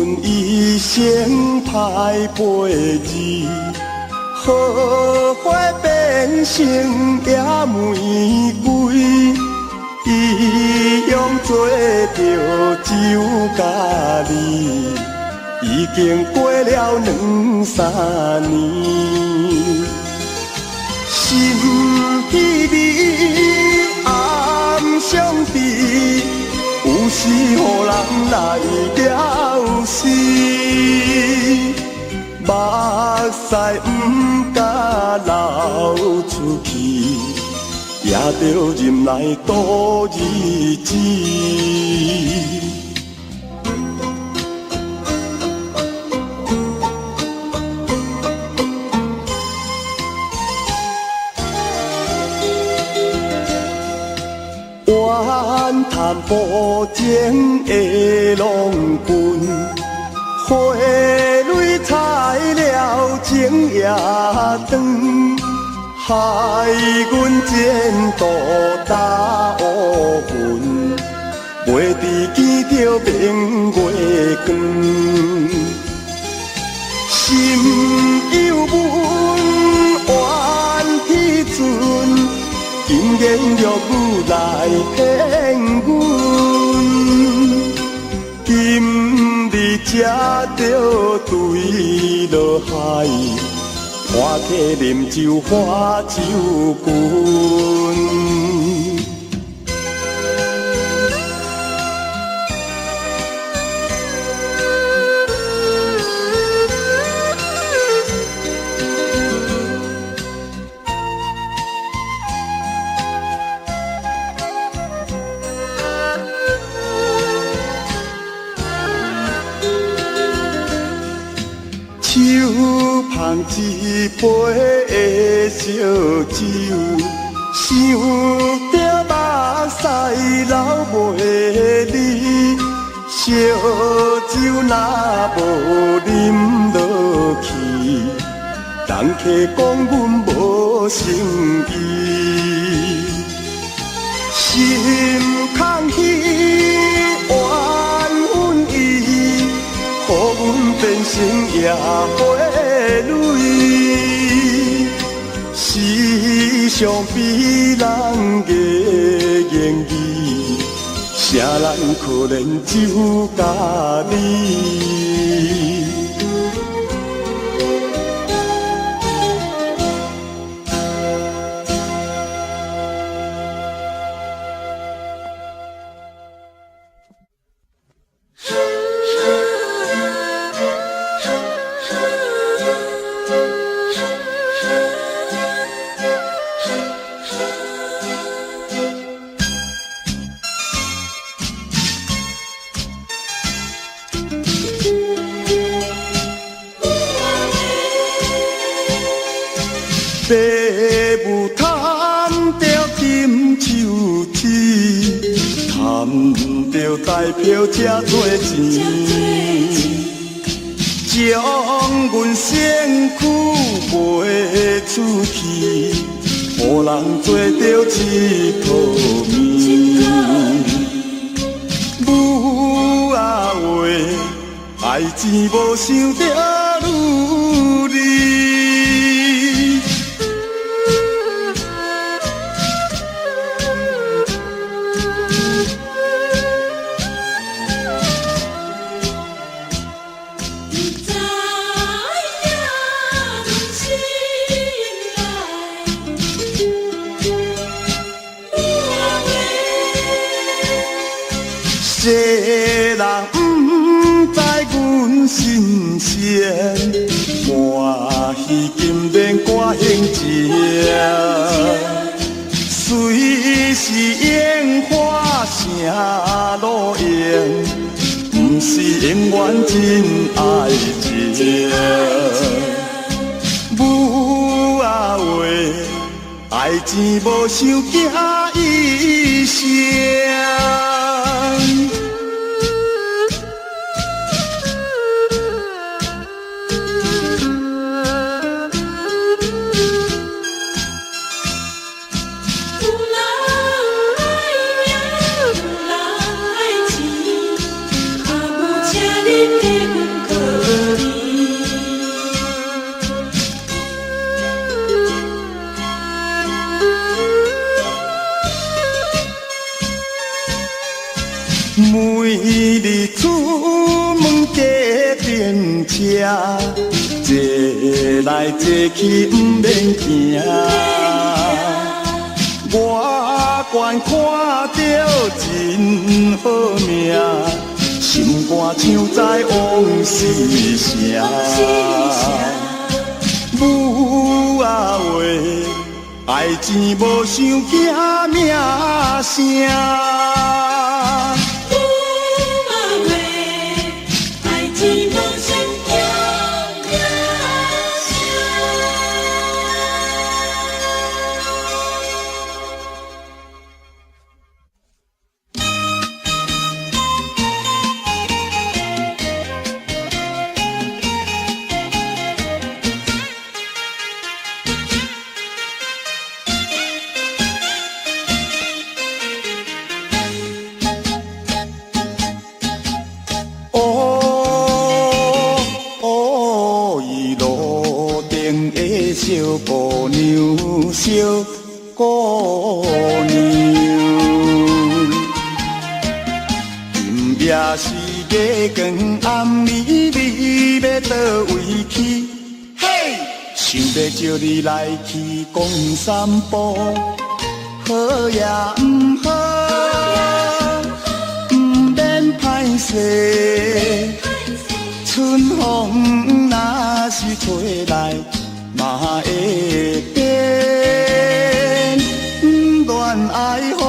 阮一生歹陪字，好花变成野玫瑰，伊用做着酒甲你，已经过了2、3年。心稀微暗伤悲，有时予人来了死，目屎不敢流出去，也着忍来度日子。怨叹无情的浪君，花蕊采了情也长，害阮前途打乌云，袂知见着明月光。心有问怨天尊，今言玉女来骗阮，今日才着对落海，看客啉酒花酒君。手捧一杯的烧酒，想着目屎流袂离，烧酒若无啉落去，人客讲阮无诚意，心空虚怨阮意。予阮变成野花蕊，时常比人的言语，啥人可怜酒甲你？爸母赚着金手指，赚着彩票才多钱，将阮身躯卖出去，予人做着一套面。母仔话，爱钱无想着女儿。世人不知阮心声，欢喜今天歌兴情。虽是烟花成路烟，不是永远真爱情。母仔话，爱钱无想惊一声。你。日出门加停车，坐来坐去不免惊。我悬看到真好命，心肝唱在往事声。母啊喂，爱钱无想惊命声。小姑娘，小姑娘，今夜是月光暗暝，你要倒位去？嘿，想要招你来去讲散步，好也不好，不免歹势。春风若是吹来，嘛会变恋爱风。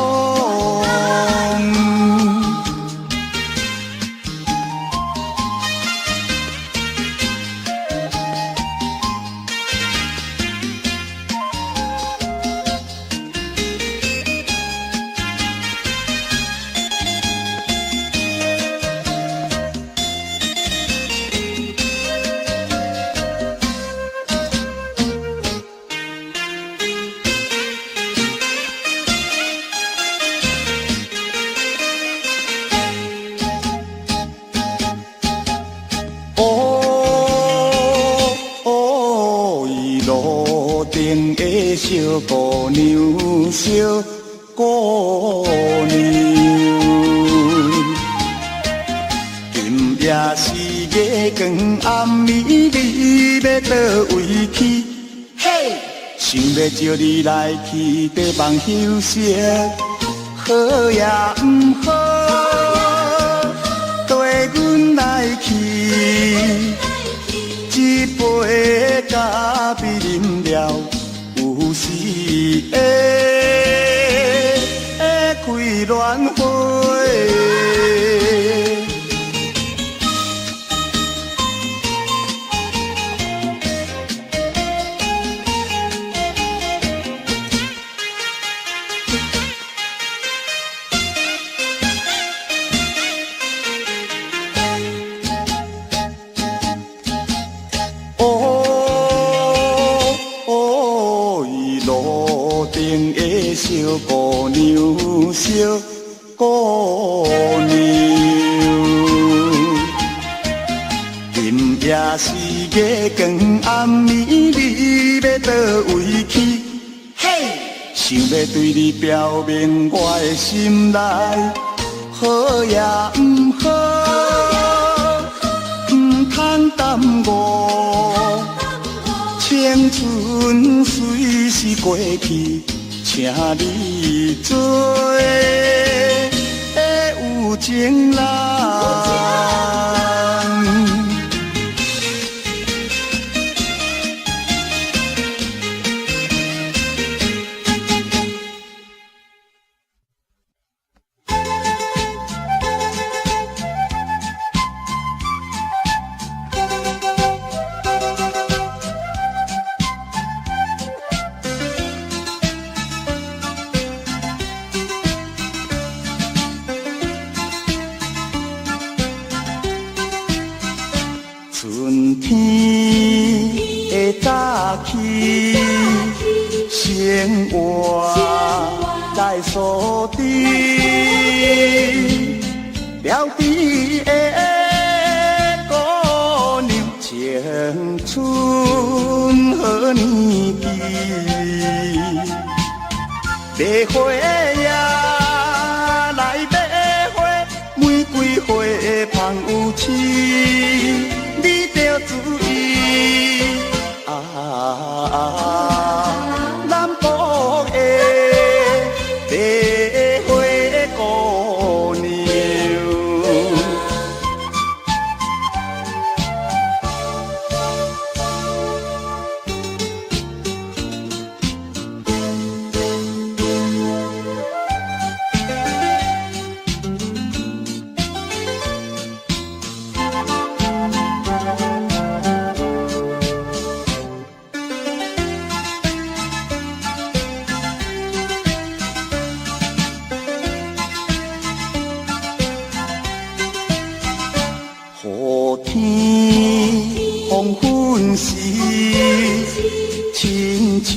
路顶的小姑娘，小姑娘，今夜是月光暗暝，你要倒位去？嘿，想要招你来去地方休息，好也不好，跟阮来去。一杯咖啡饮了，有时会开恋花。小姑娘，小姑娘，今夜是月光暗暝，你要倒位去？嘿，想要对你表明我的心内，好也不好，不通耽误，青春随时过去。请你做有情人。春天的早起，生活在树底，了地的姑娘，青春好年纪，买花呀来买花，玫瑰南部的白花姑娘。雨天黄昏时，亲像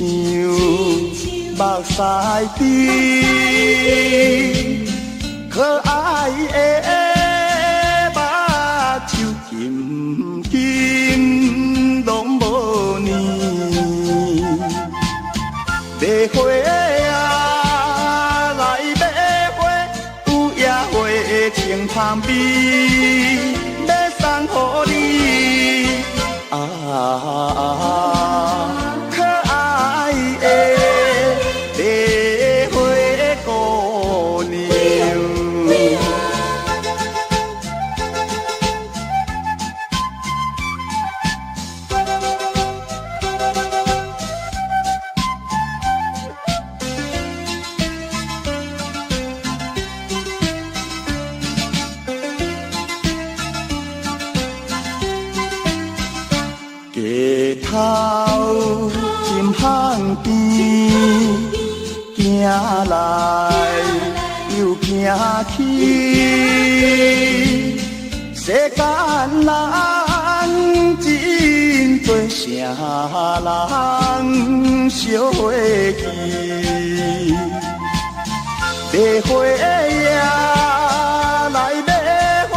目屎滴，可爱的目睭金金拢无呢。白花啊，来白花，有野花清香味。送予你可爱的白花姑娘。街头金巷边，行来又行去，世间人真多，啥人相会去？白花呀，来白花，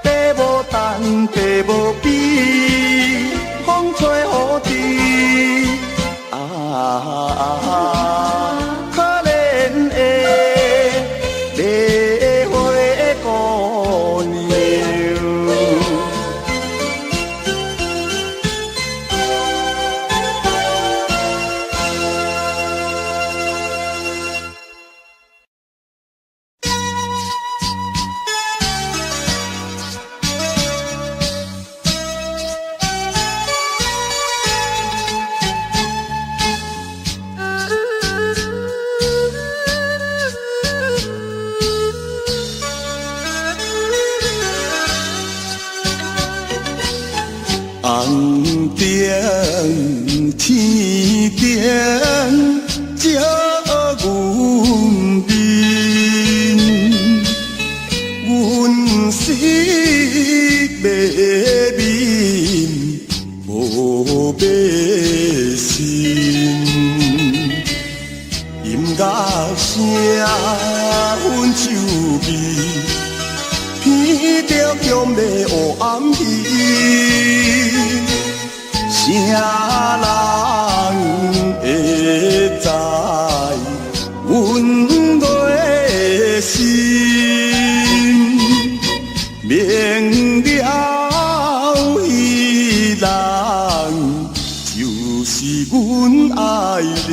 白无淡，白无比。风吹雨滴，可怜的白花姑娘。红顶天顶照阮面，阮是要面无要心，音乐声阮手味，偏着强要黑暗去。啥人会知阮内心？明了，迄人就是阮爱人。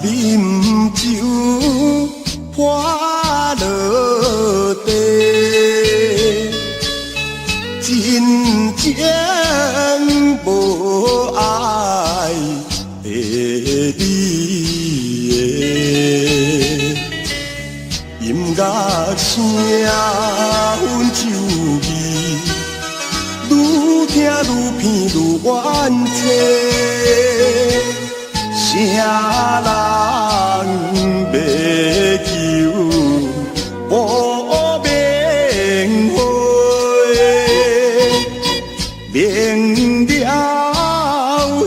饮酒泼落地，真正无爱的你的音乐声，阮手味愈听愈偏愈怨气。啥人要求无明花？明了，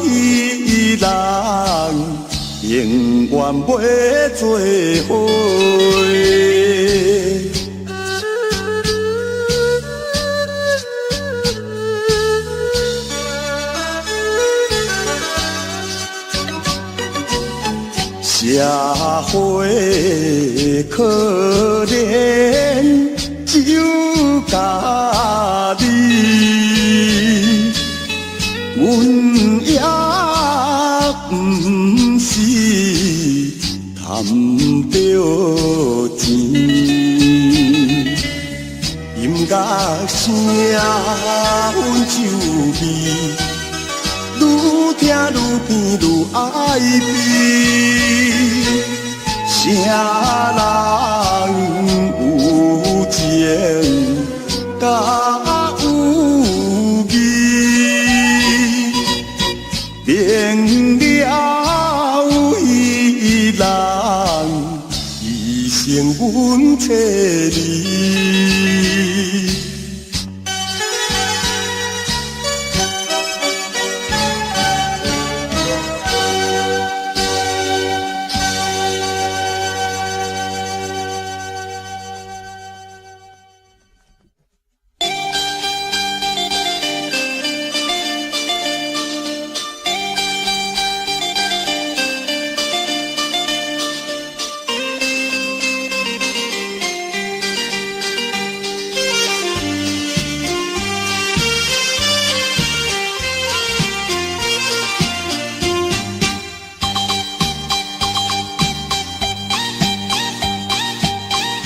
迄人永远袂做伙。会可怜就家己，阮也不是贪着钱，音乐声阮酒味。愈听愈偏愈爱悲，啥人有情甲有义，明了伊人，伊成阮妻儿。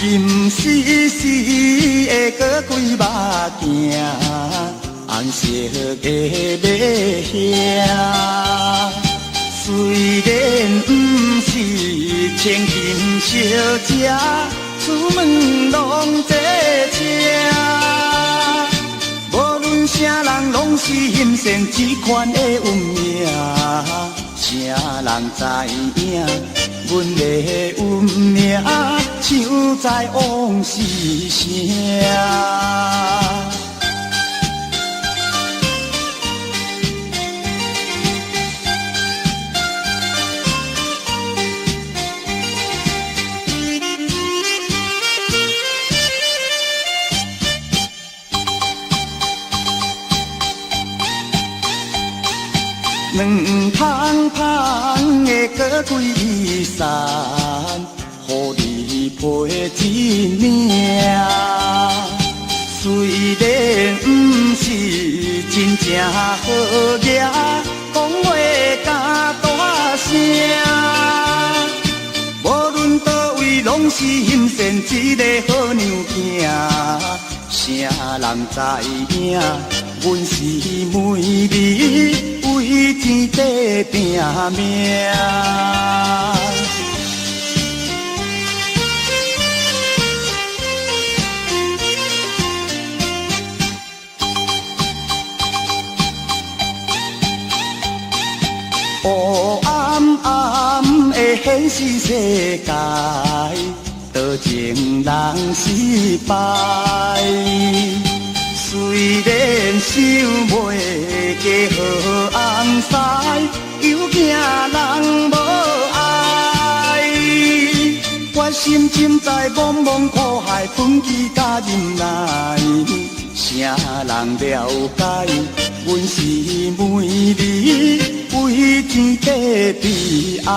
金丝丝的过几目镜，红色的马兄。虽然不是千金小姐，出门拢坐车。无论啥人拢是欣赏这款的运命，啥人知影？阮的运命像在往事声，两芳芳的过几山，予你陪一命。虽然不是真正好爷，讲话敢大声。无论倒位，拢是欣赏一个好娘囝。啥人知影？阮是每日为天地拼命。黑暗暗的现实世界，多情人失败。虽然想袂过好红婿，又惊人无爱。我心情在茫茫苦海分岐甲忍耐，啥人了解？阮是每日为天地悲哀。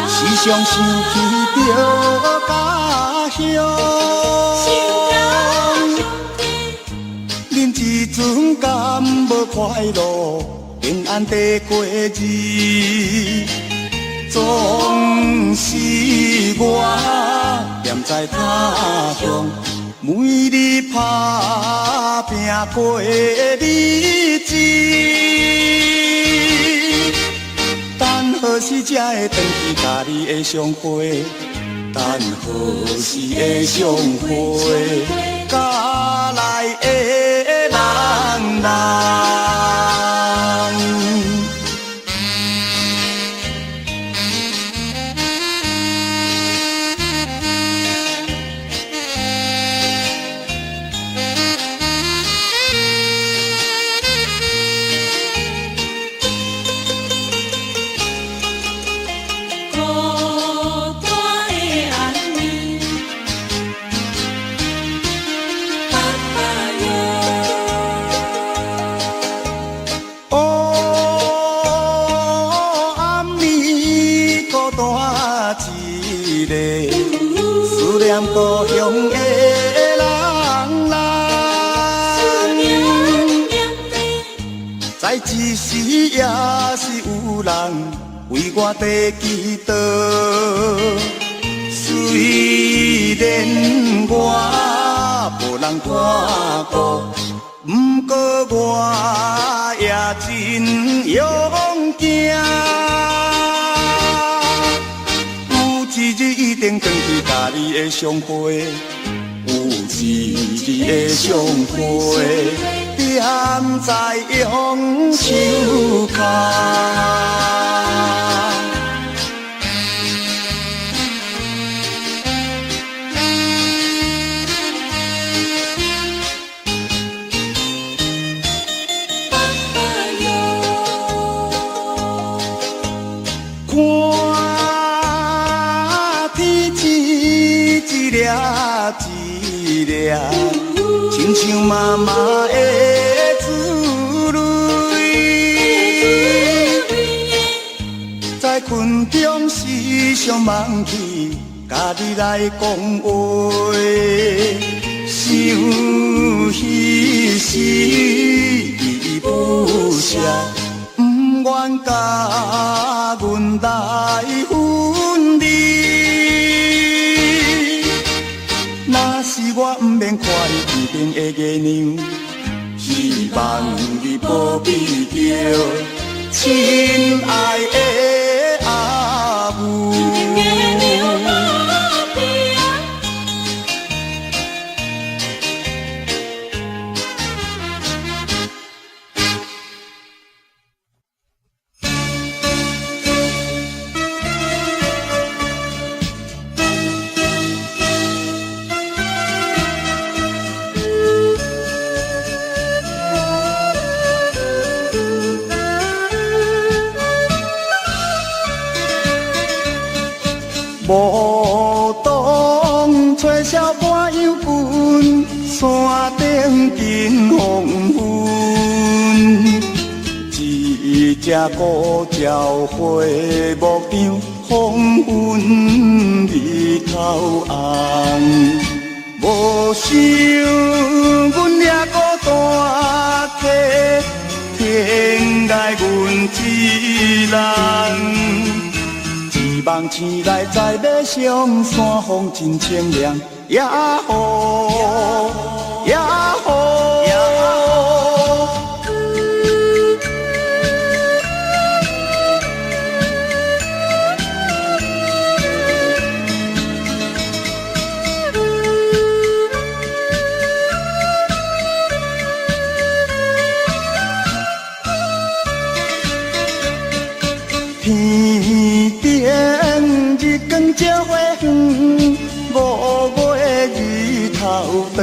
时常想起着家乡，恁一阵敢无快乐？平安地过日，总是我踮在他乡，每日打拼过日子。何时才会回去甲你的相会？等何时会相会？甲来的人人。思念故乡的人人，在一时也是有人为我在祈祷。虽然我无人看顾，不过我也真勇敢。一日一定回去，甲你的相会，有一日的相会，踮在杨树下。一粒，亲像妈妈的珠泪，在困中时常梦起，甲你来讲话，想彼时依依不舍，不愿甲阮来分离。若是我不免看你天边的月亮，希望你保庇着亲爱的阿母。无当吹箫半样君，山顶见黄昏。一只古鸟飞牧场，黄昏日头红。无想阮掠孤单客，天涯阮一人。梦醒来，再要上山，风真清凉，也好，也好。天顶日光照花远，5月日头长。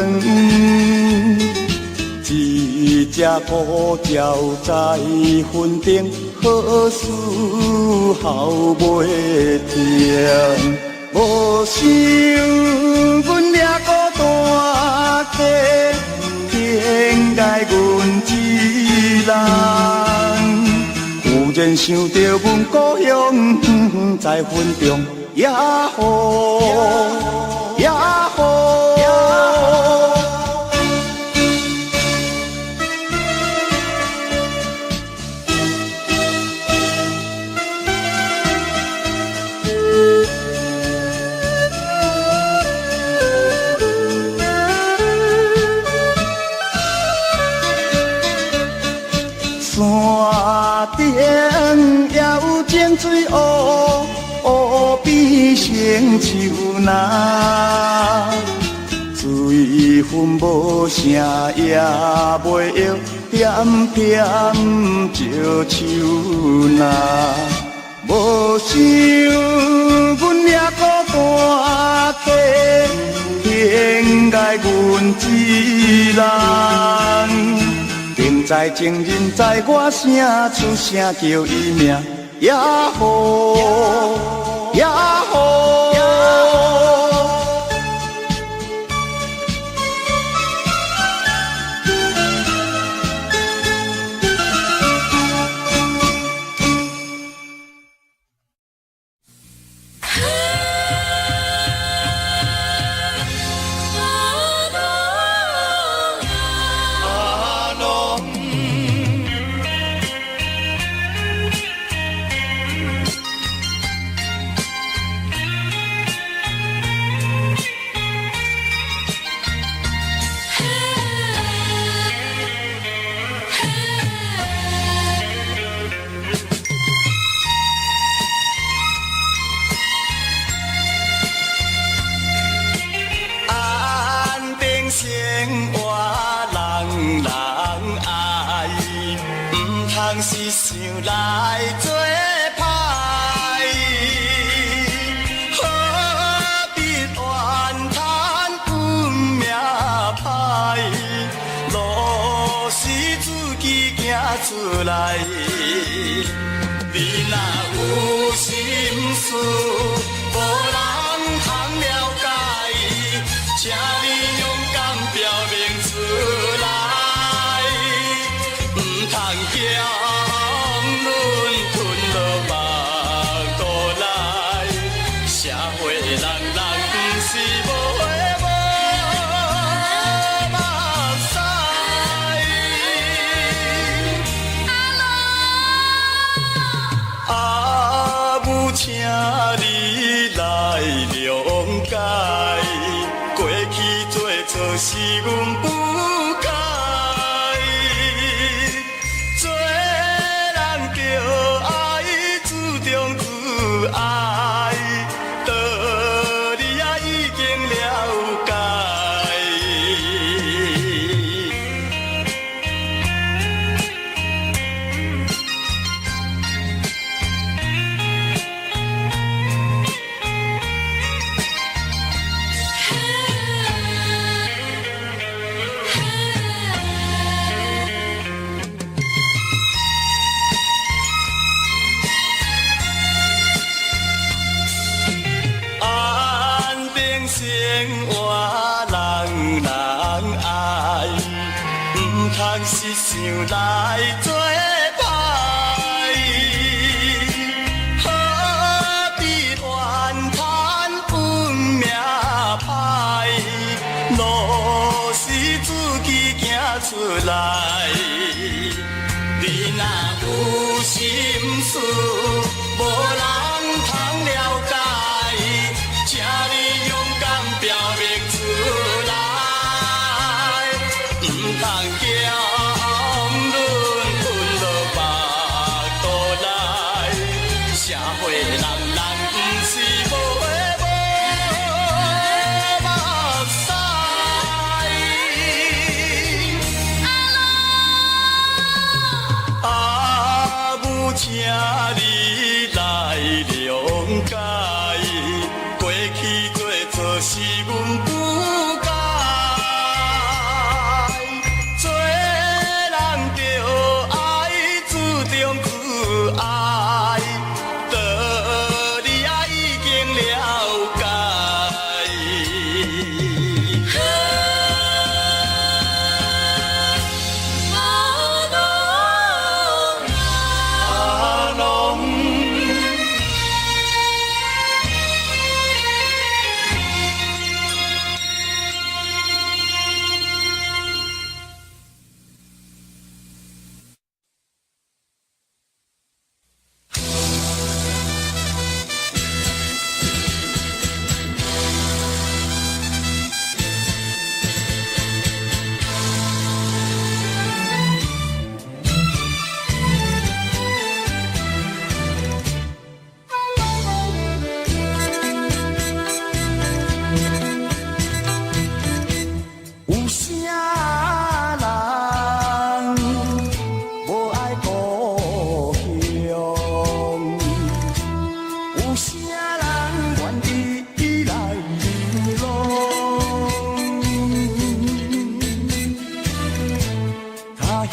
一只孤鸟在云顶，好事后袂停。无想阮掠孤单客，天涯阮一人。忽然想到阮故乡在云中，也好，也好。山顶也有井水乌，乌比成树林，水分无声也袂摇，偏偏招手难。无想阮也孤单客，偏爱阮一人。情在情人在，我声出声叫伊名，也好，也好。是想来做歹，何必怨叹运命歹？路是自己行出来，你若有心事，无人通了解，请你勇敢表明出来，唔通惊。请你来谅解，过去做错是阮不该，做人着爱注重自爱，道理也已经了解。生活人爱，唔通是想来做歹，何必怨叹运命歹？路是自己行出来，你若有心事，无人通了解。请你勇敢表明出来，唔通惊论困落目肚内，社会人不是无花无目屎。母，请你来谅解。是阮不该做。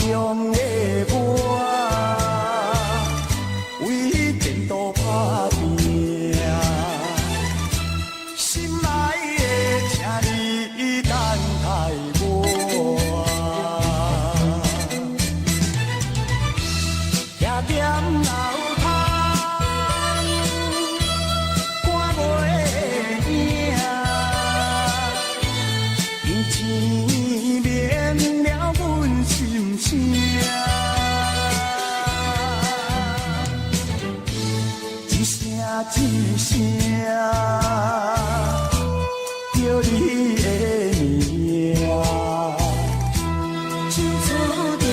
乡的我，为前途打拼，心爱的，请你等待我，行点老一声叫你的名，唱出着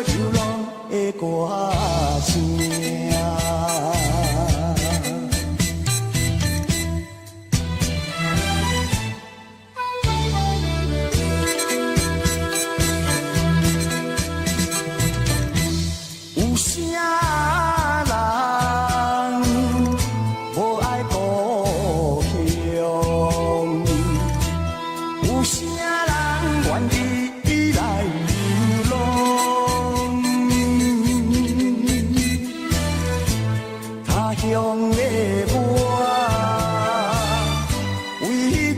流浪的歌声。有啥人无爱故乡？有啥人愿意来流浪？他乡的我，为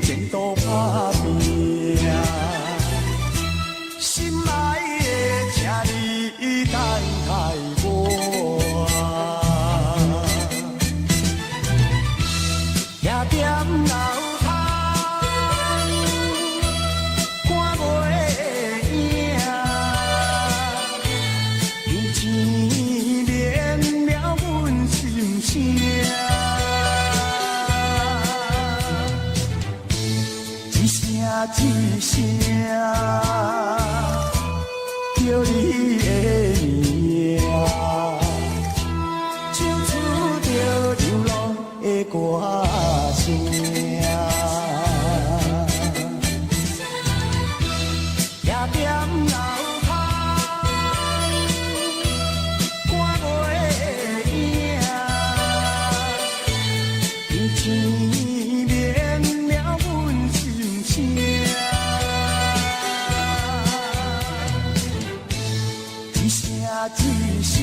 前途打拼，心爱的，请你等待我，行点老窗，看袂影，用钱免了阮心声，一声一声叫你的名，唱出着流浪的歌声。行点老窗，看袂影，用钱免了阮心声。一声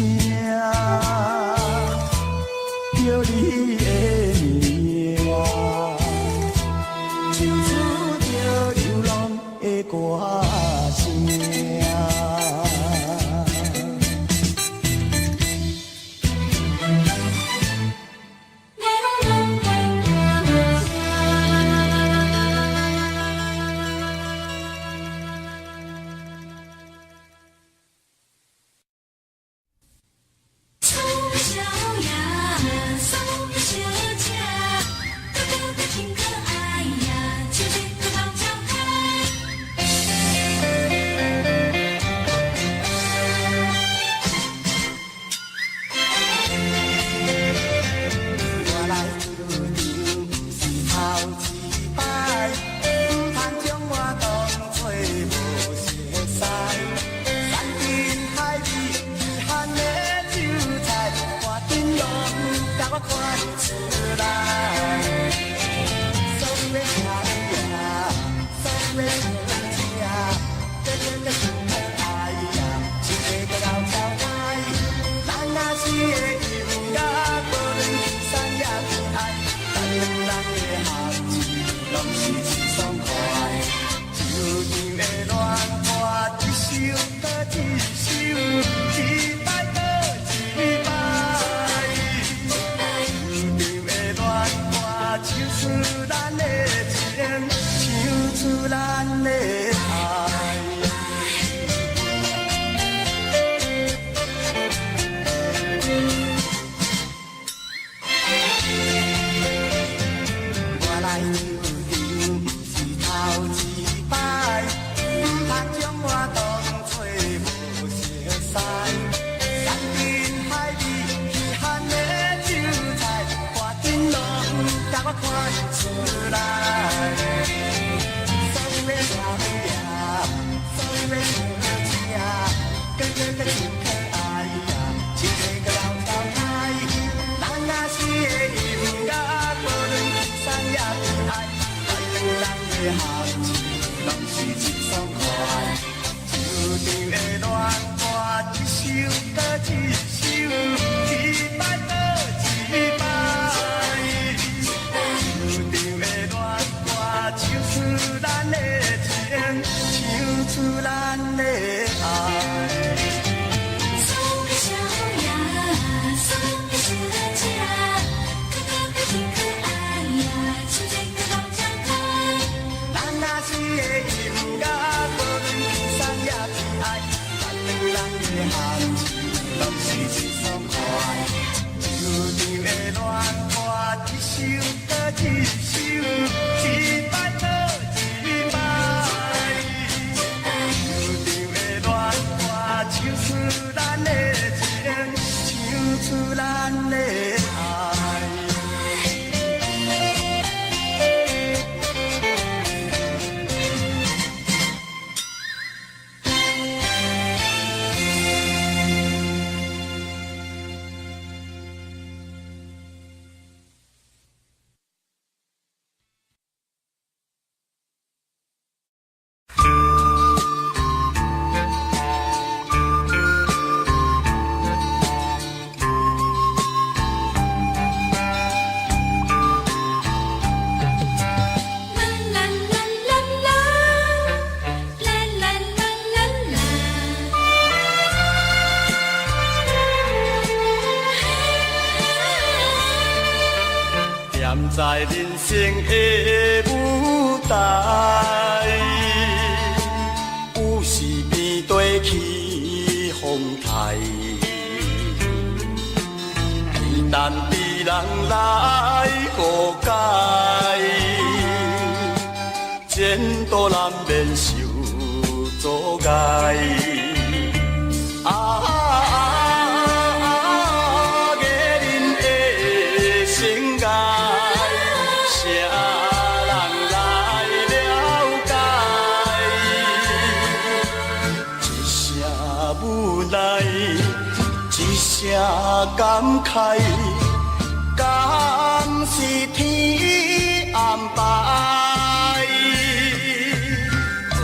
叫你的名，唱出着流浪的歌声。含情，拢是一爽快。悠长的恋歌，一首搁一首，一摆搁一摆。悠长的恋歌，唱出咱的情，唱出咱的爱。在人生的舞台，有时面对起风台，一旦被人来误解，前途难免受阻碍。感慨，敢是天安排？何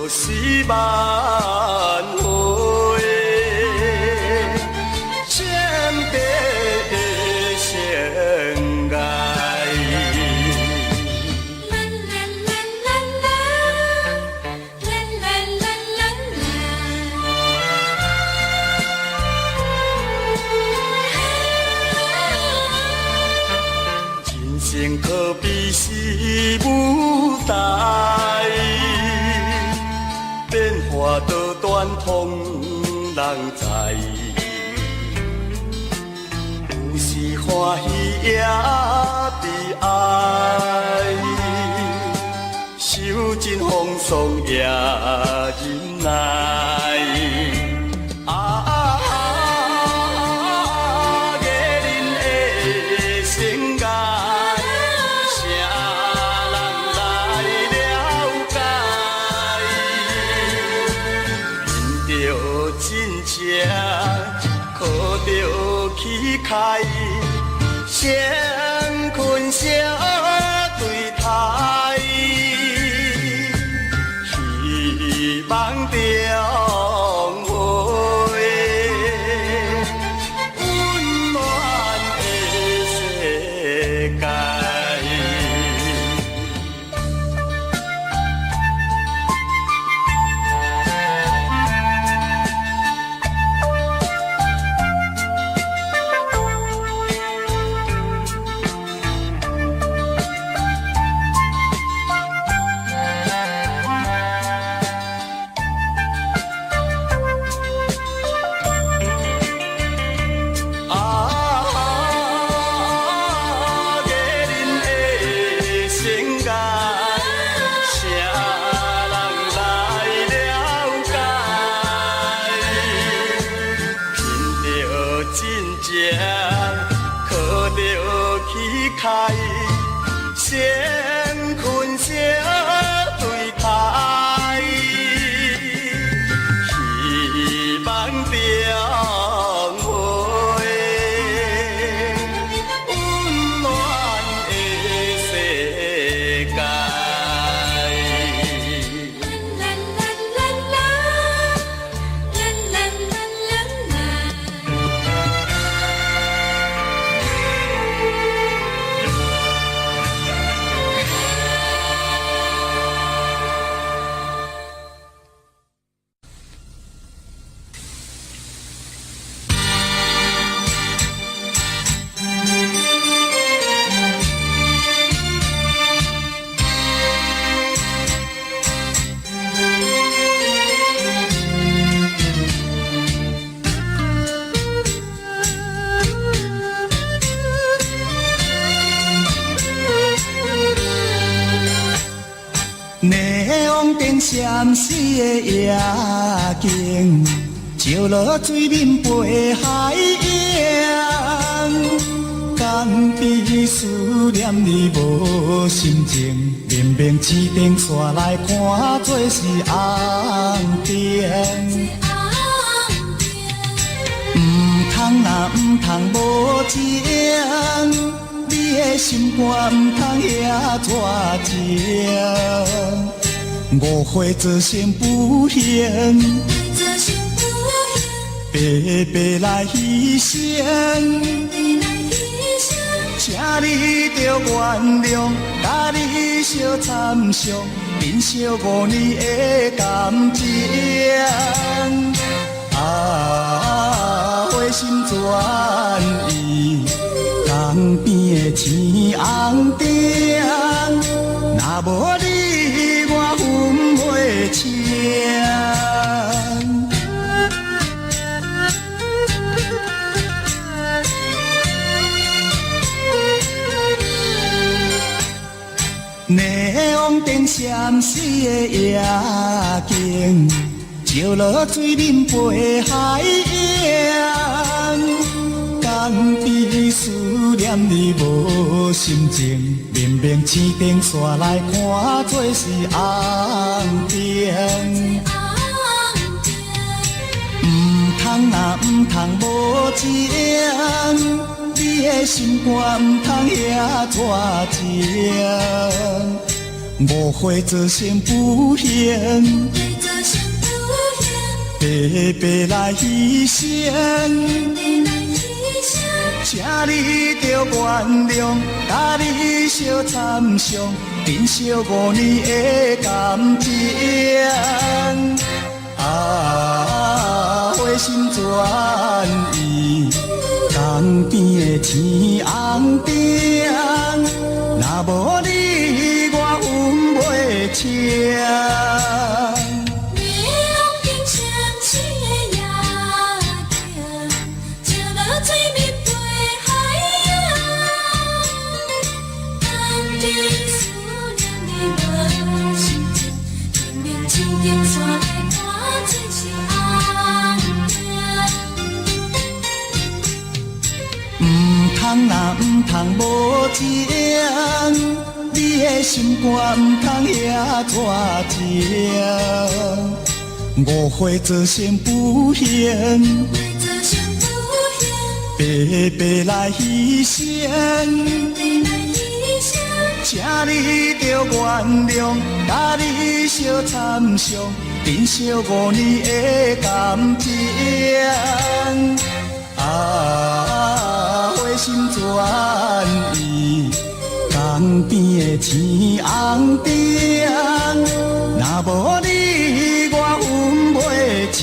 时挽回前辈的情爱？可比是舞台，变化多端通人知，有时欢喜也悲哀，受尽风霜也忍耐。靠着气开，相困相对待，希望重回温暖的世界。开，相困相对待，希望重回温暖的世界。闪烁的夜景，照落水面陪海洋。江边思念你无心情，明明市顶煞来看做是红灯。唔通无情，你的心肝唔通遐绝情。误会造成不幸，白白来牺牲。请你着原谅，甲你相参详，忍受5年的感情。花心转意，江边的青红灯，若无你我分袂清。霓虹灯闪烁的夜景，照落水面陪海洋。江边思念你无心情，明明市顶煞来看做是红灯。唔通无情，你的心肝唔通遐绝情。误会造成不幸，白白来牺牲。请你着原谅，甲你相参详，忍受5年的感情。花心转意，江边的青红灯，若无你我分袂清。唔通无情，你的心肝唔通遐绝情。误会造成不幸，白白来牺牲。请你着原谅，甲你相参详，忍受5年的感情。花心转意，江边的青红灯，若无你我分袂清。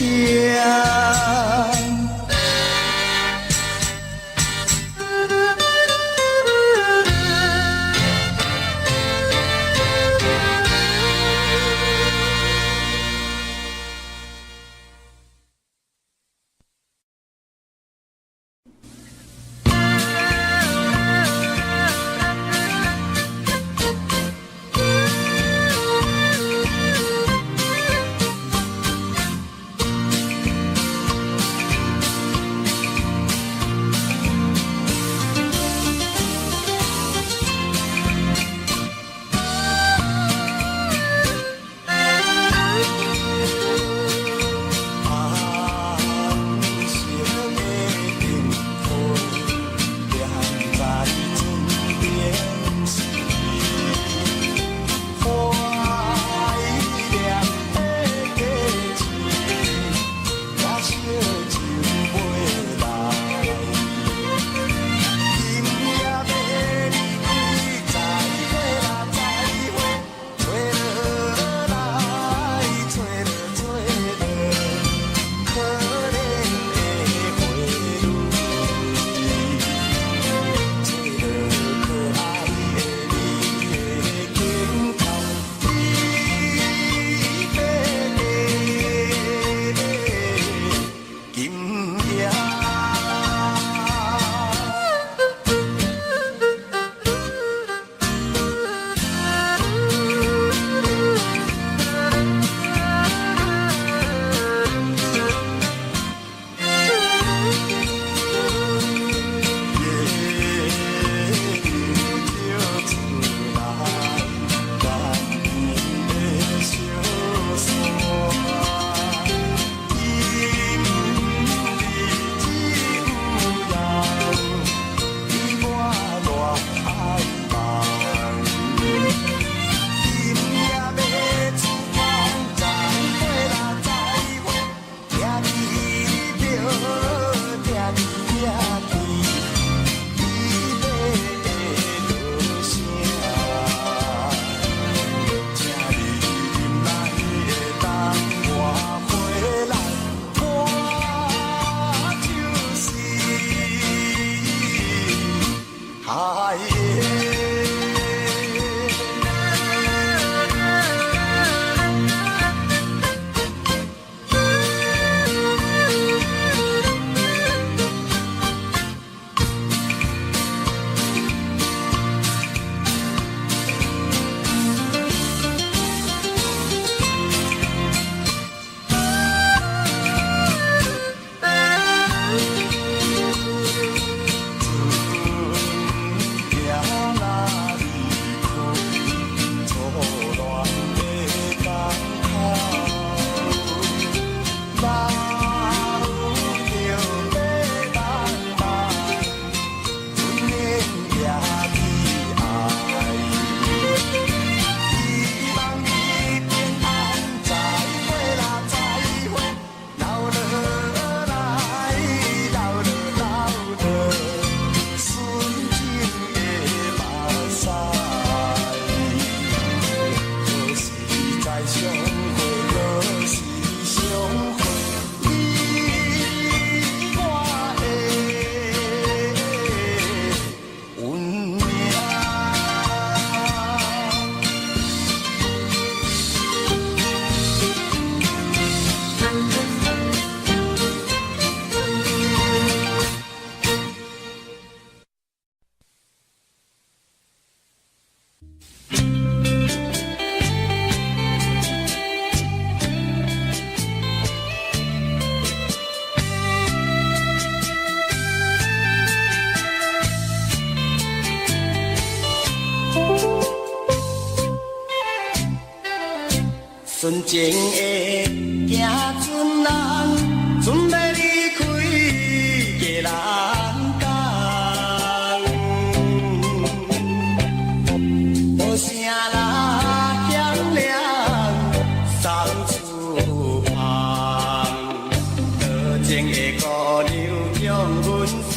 情的行船人，准备离开个人间，无声啦响亮送出旁，多情的姑娘向阮送。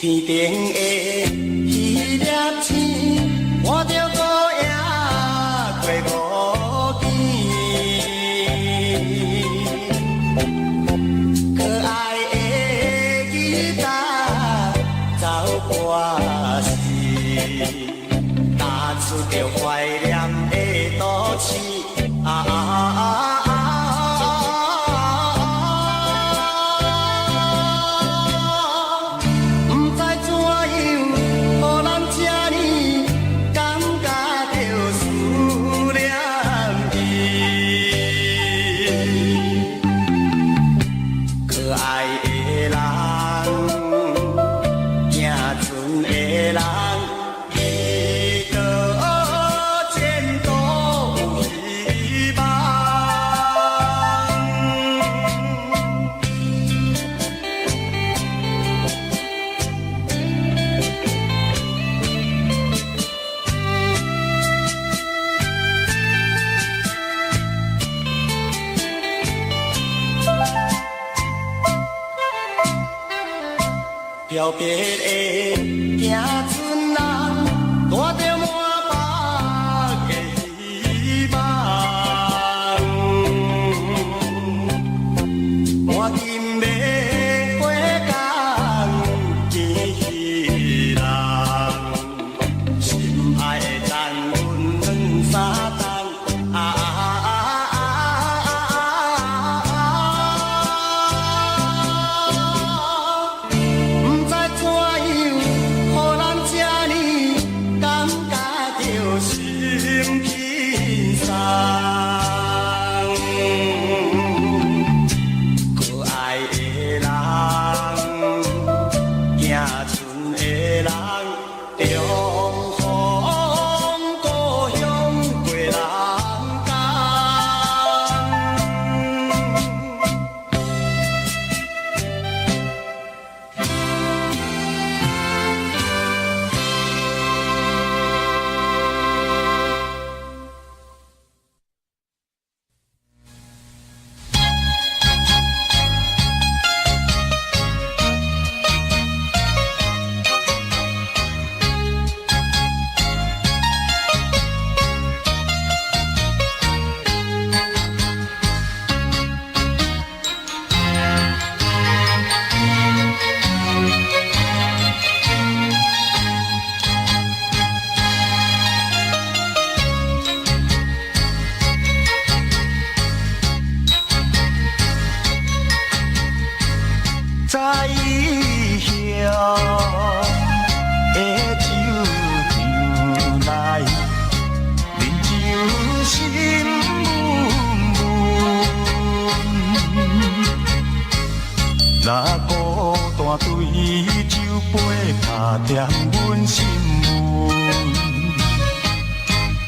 天顶的迄粒星，看着孤影过五更，可爱的吉他走歌时，打出着怀念的都市。漂泊的行船人，带着满腹的希望，赶紧要回港见彼人，心爱的等阮两三冬。在异乡的酒场内，饮酒心闷闷。若孤单对酒杯打点阮心门，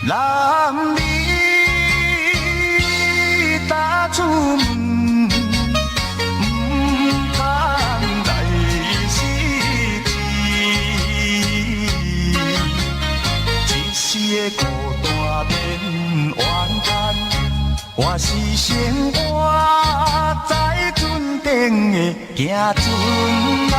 男儿踏出门。的孤单变冤干，我是生活在船顶的行船人。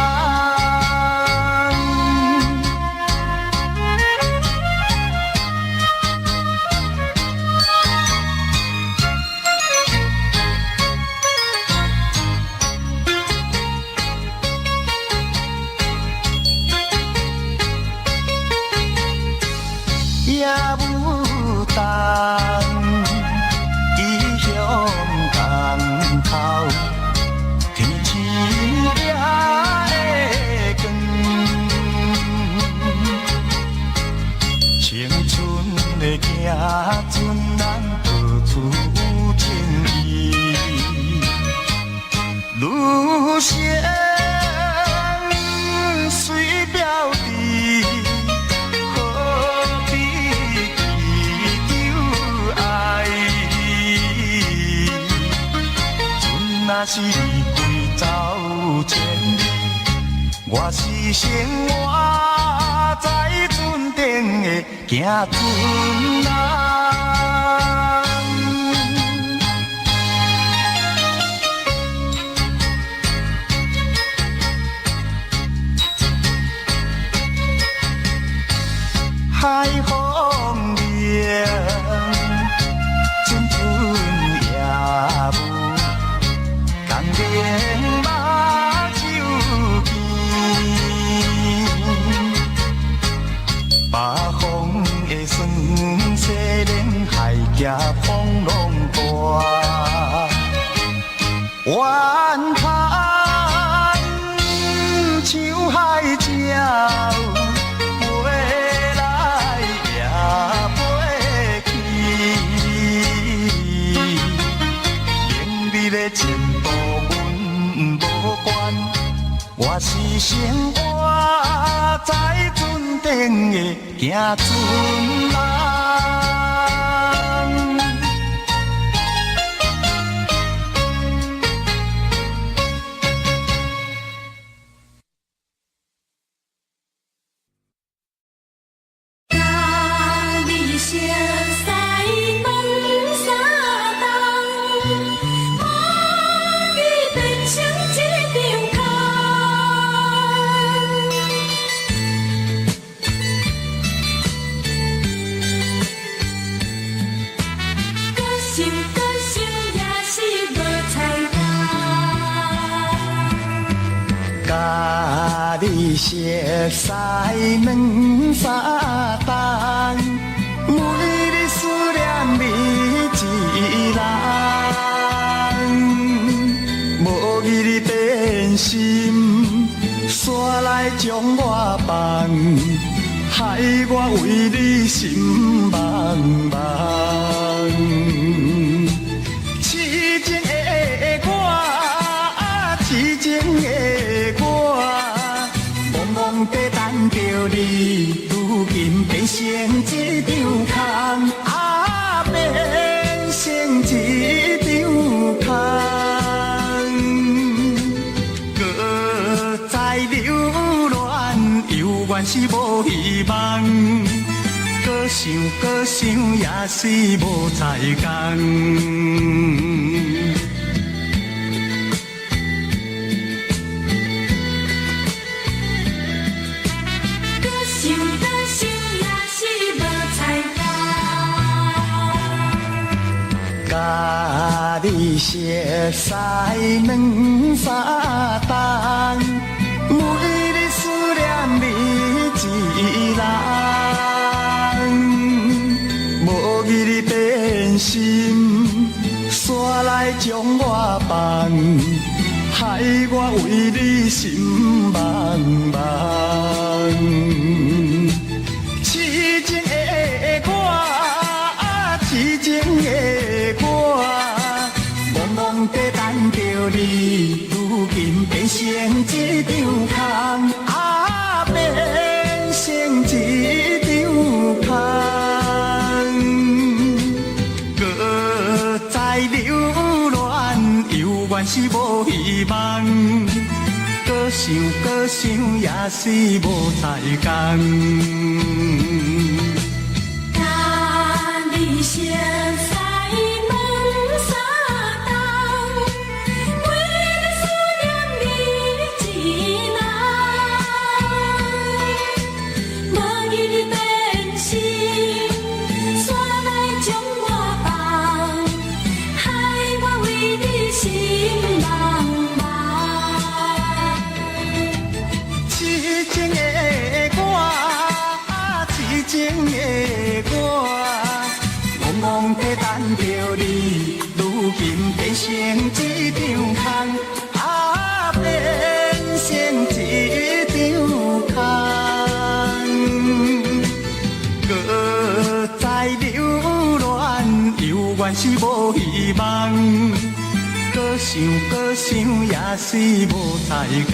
我是生活在船顶的行船人。海风凉，春春夜雾，江边马酒边，北风的酸洗冷海夹风浪大，怨叹像海鸟。前途阮无关，我是生活在船顶的行船人。你熟悉两三冬，每日思念你一人，无义你变心，煞来将我放，害我为你心茫茫。痴情的我，痴情的我。忙在等着你，如今变成一张空，变成一张空。搁再流恋，犹原是无希望。搁想，也是无彩工。甲你熟悉两三冬，每日思念你一人，无义你变心，煞来将我放，害我为你心茫茫。痴情的我，痴情的我，忙在等着你，如今变成一张空，变成一张空。搁再流恋，犹原是无希望。搁想，也是无彩工。甲你熟悉。忙在等着你，如今变成一张空，变成一张空。搁再流恋，犹原是无希望。搁想，也是无彩工。